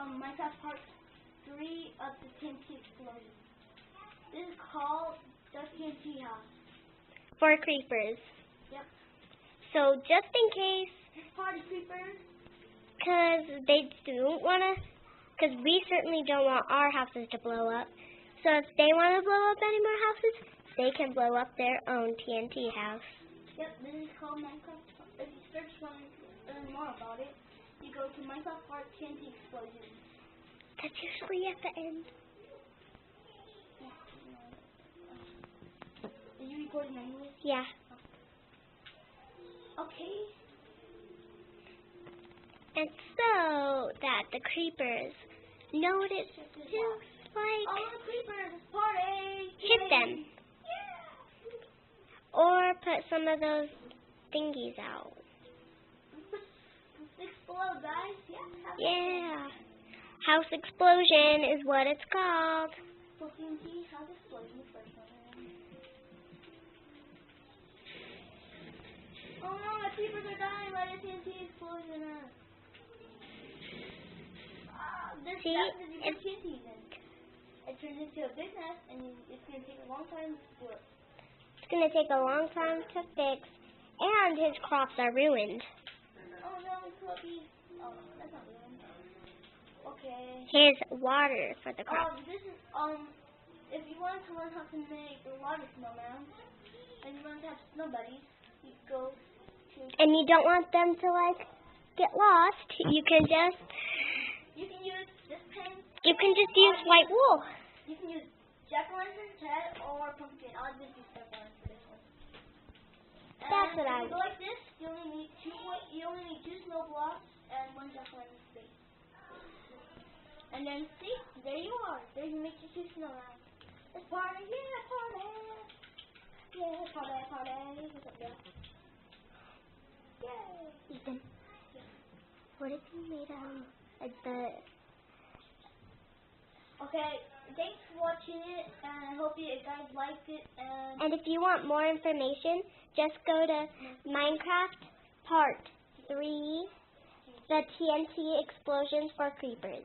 Minecraft Part 3 of the TNT Explosion. This is called the TNT house. For creepers. Yep. So just in case, This party creepers. because they don't want to, because we certainly don't want our houses to blow up. So if they want to blow up any more houses, they can blow up their own TNT house. Yep, this is called Minecraft. If you search one learn more about it, you go to Minecraft Part TNT Explosion. That's usually at the end. Are you recording anyway? Yeah. Okay. And so that the creepers know what it feels like. Oh, the creepers, party! Hit them. Yeah! Or put some of those thingies out. Explode, guys. Yeah. House explosion is what it's called. TNT house explosion, the first one. Oh no, my creepers are dying by the TNT explosion. See, It's TNT then. It turns into a big mess, and it's going to take a long time to do it. it's going to take a long time to fix, and his crops are ruined. Oh no, cookies. Oh, that's not ruined. Okay. His water for the crops. This is, if you want to learn how to make a water snowman, and you want to have snow buddies, you go to... And you don't want them to, like, get lost. You can just use this pen. use white wool. You can use jack-o'-lantern, Ted, or pumpkin. I'll just use jack-o'-lantern for this one. That's what I would. Like this, you only need two snow blocks and one jack-o'-lantern space. And then see, there you are. There you make your two snow rounds. It's party, yeah, party. Yeah, party, party. What's up, girl? Yay. Ethan, what if you made like the... Okay, thanks for watching it, and I hope you guys liked it. And if you want more information, just go to Minecraft Part 3, the TNT Explosions for Creepers.